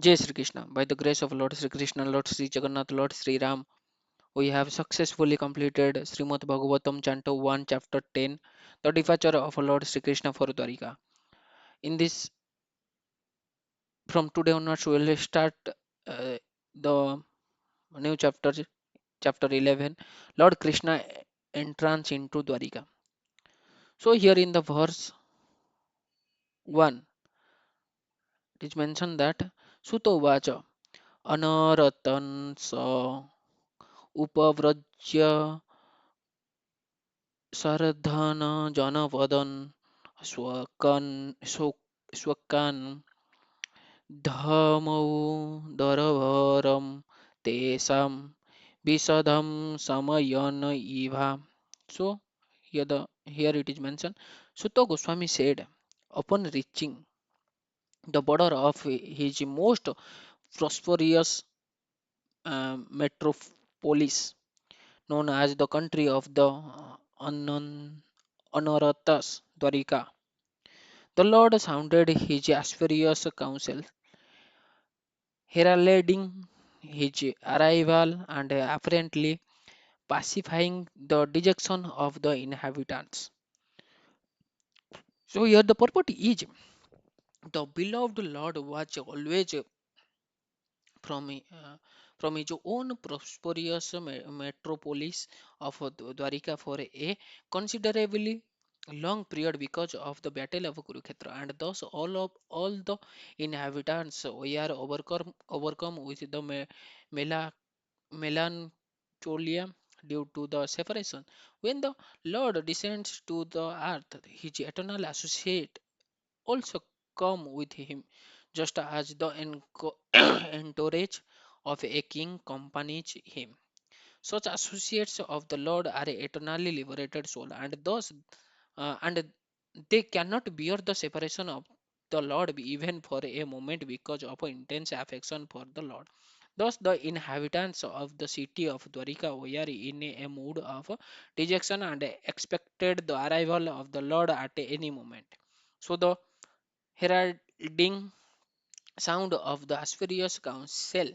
Jai Sri Krishna. By the grace of Lord Sri Krishna, Lord Sri Jagannath, Lord Sri Ram, we have successfully completed Srimad Bhagavatam, Canto 1, Chapter 10, the departure of Lord Sri Krishna for Dwarika. In this, from today onwards, we will start the new chapter, chapter 11, Lord Krishna entrance into Dwarika. So, here in the verse 1, it is mentioned that Suto Vacha Anaratan Sa Upavrajya Sardhana Janavadan Swakan Swakan Dhamau Daravaram Tesam Visadham Samayana Iva. So here it is mentioned. Sutta Goswami said, upon reaching the border of his most prosperous metropolis, known as the country of the Anaratas, Dwarika, the Lord sounded his asperious counsel, heralding his arrival and apparently pacifying the dejection of the inhabitants. So here the purport is the beloved Lord was always from from his own prosperous metropolis of Dwarika for a considerably long period because of the battle of Kurukshetra, and thus all the inhabitants were overcome with the mela, melancholia due to the separation. When the Lord descends to the earth, his eternal associate also come with him, just as the entourage of a king accompanies him. Such associates of the Lord are eternally liberated soul, and thus and they cannot bear the separation of the Lord even for a moment because of intense affection for the Lord. Thus, the inhabitants of the city of Dwarika were in a mood of dejection and expected the arrival of the Lord at any moment. So, the heralding sound of the Asperius council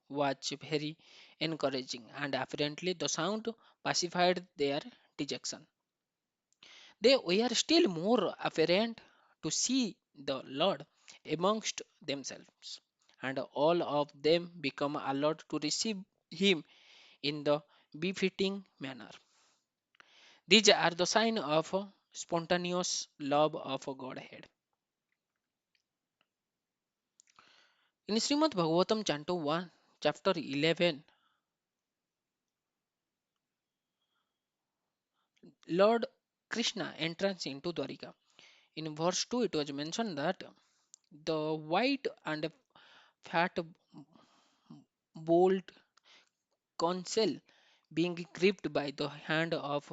was very encouraging, and apparently the sound pacified their dejection. They were still more apparent to see the Lord amongst themselves, and all of them become alert to receive him in the befitting manner. These are the sign of spontaneous love of Godhead. In Srimad Bhagavatam, Canto 1, Chapter 11, Lord Krishna entrance into Dwarika. In verse 2, it was mentioned that the white and fat bold counsel being gripped by the hand of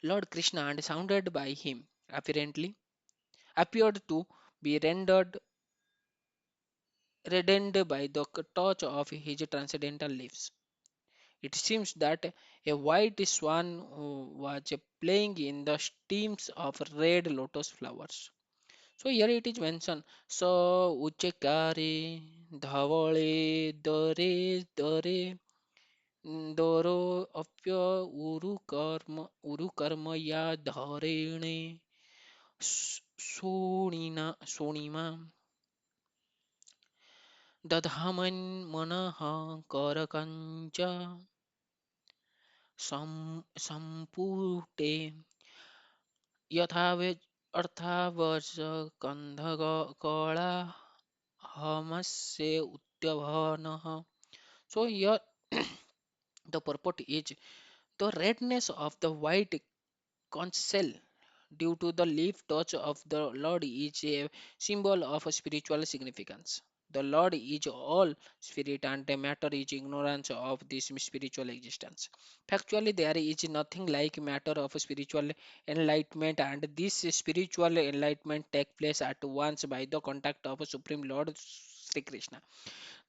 Lord Krishna and sounded by him apparently appeared to be reddened by the touch of his transcendental lips. It seems that a white swan was playing in the steams of red lotus flowers. So here it is mentioned. So uchekare dhavale dare dare doro apya uru karma ya dharene sonima dadhaman manaha karakancha संपुटे यथावत् अर्थावश कंधकला हमस्य उद्यभनः. So here the purport is the redness of the white conch shell due to the leaf touch of the Lord is a symbol of spiritual significance. The Lord is all spirit and the matter is ignorance of this spiritual existence. Factually, there is nothing like matter of spiritual enlightenment, and this spiritual enlightenment take place at once by the contact of Supreme Lord Sri Krishna.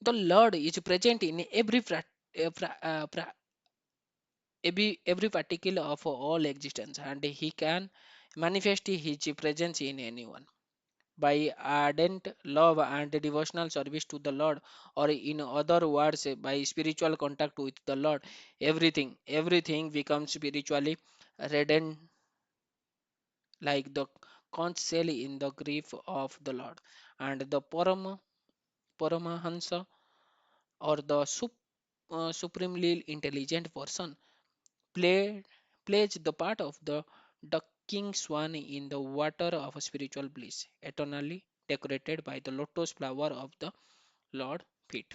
The Lord is present in every particle of all existence, and he can manifest his presence in anyone. by ardent love and devotional service to the Lord, or in other words, by spiritual contact with the Lord. Everything becomes spiritually redent, like the conch shell in the grief of the Lord. And the Paramahansa, or the supremely intelligent person, play, plays the part of the ducking swan in the water of spiritual bliss, eternally decorated by the lotus flower of the Lord feet.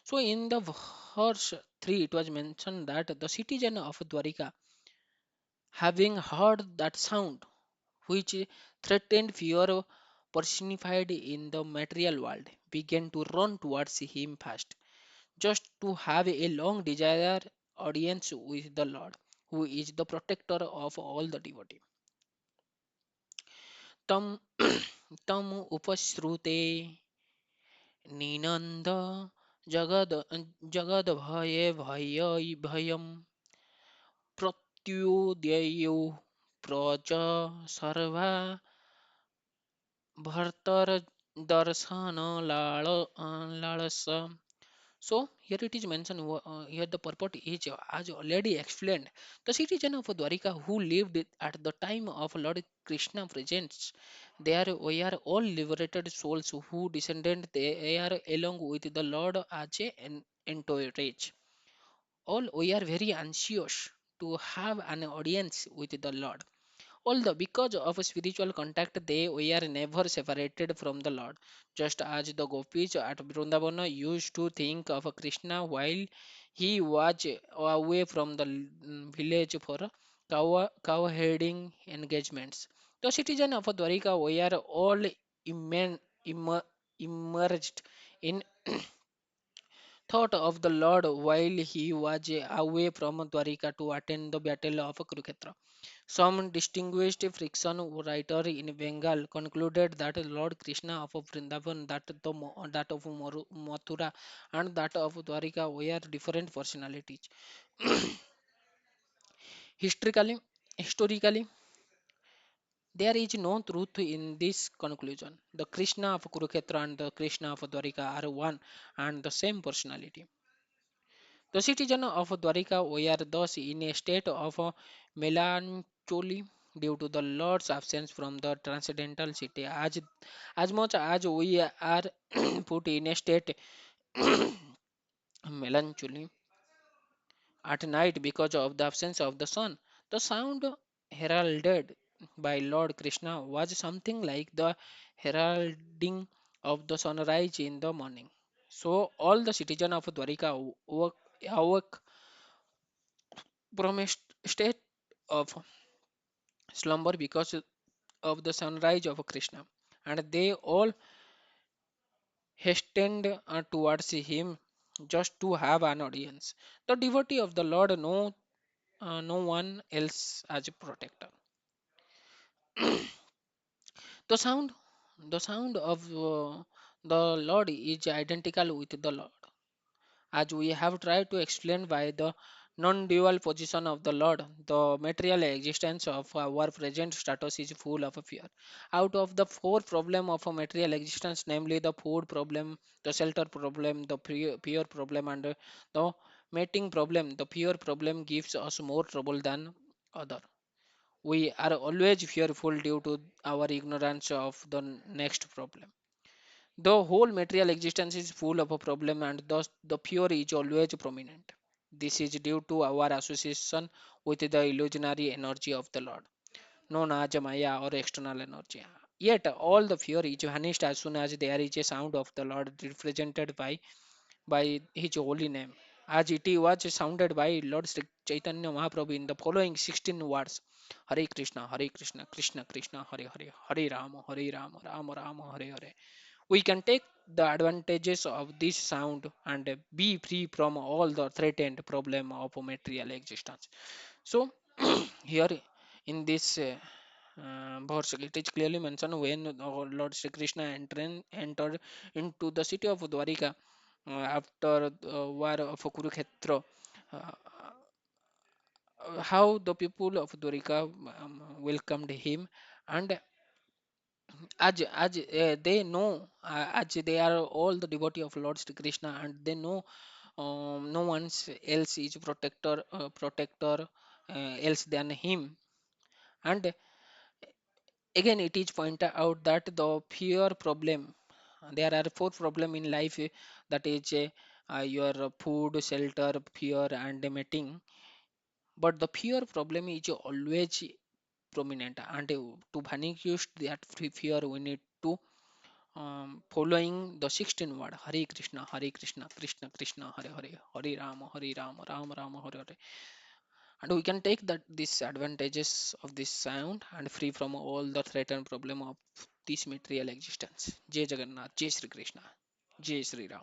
So in the verse 3, it was mentioned that the citizen of Dwarika, having heard that sound, which threatened fear personified in the material world, began to run towards him fast, just to have a long desired audience with the Lord, who is the protector of all the devotee. Tam tam upasrute निनंद जगद जगद भये भय भयम प्रत्युदयु प्रज सर्वा भर्तर दर्शन Lalas. So here it is mentioned, here the purport is as already explained. The citizen of Dwarika who lived at the time of Lord Krishna presents, there were all liberated souls who descended there along with the Lord as an entourage. All were very anxious to have an audience with the Lord. Although because of spiritual contact they were never separated from the Lord, just as the gopis at Vrindavana used to think of Krishna while he was away from the village for cow herding engagements. The citizens of Dwarika were all immer, immersed in thought of the Lord while he was away from Dwarika to attend the battle of Kurukshetra. Some distinguished fiction writer in Bengal concluded that Lord Krishna of Vrindavan, that of Mathura, and that of Dwarika were different personalities. Historically, historically, there is no truth in this conclusion. The Krishna of Kurukshetra and the Krishna of Dwarika are one and the same personality. The citizens of Dwarika were thus in a state of melancholy due to the Lord's absence from the transcendental city. As much as we are put in a state melancholy at night because of the absence of the sun, the sound heralded by Lord Krishna was something like the heralding of the sunrise in the morning. So all the citizens of Dwarika awoke from a state of slumber because of the sunrise of Krishna, and they all hastened towards him just to have an audience. The devotee of the Lord know no one else as a protector. The sound, the sound of the Lord is identical with the Lord, as we have tried to explain by the non-dual position of the Lord. The material existence of our present status is full of fear. Out of the four problems of a material existence, namely the food problem, the shelter problem, the pure problem, and the mating problem, the pure problem gives us more trouble than other. We are always fearful due to our ignorance of the next problem. The whole material existence is full of a problem, and thus the pure is always prominent. This is due to our association with the illusionary energy of the Lord, known as Maya or external energy. Yet all the fear is vanished as soon as there is a sound of the Lord represented by his holy name, as it was sounded by Lord Sri Chaitanya Mahaprabhu in the following 16 words: Hare Krishna, Krishna Krishna, Hare Hare, Hare Rama, Rama Rama, Hare Hare. We can take the advantages of this sound and be free from all the threatened problem of material existence. So here in this verse, it is clearly mentioned when Lord Sri Krishna entered into the city of Dwarika after the war of Kurukshetra. Uh, how the people of Dwarika welcomed him, and they know, as they are all the devotee of Lord Sri Krishna, and they know no one else is protector else than him. And again, it is pointed out that the fear problem, there are four problem in life, that is your food, shelter, fear, and mating. But the fear problem is always prominent, and to vanish that fear, we need to following the 16 word Hare Krishna, Hare Krishna, Krishna Krishna, Hare Hare, Hare Rama, Hare Rama, Rama Rama, Hare Hare. And we can take that these advantages of this sound and free from all the threat and problem of this material existence. Jai Jagannath, Jai Sri Krishna, Jai Sri Ram.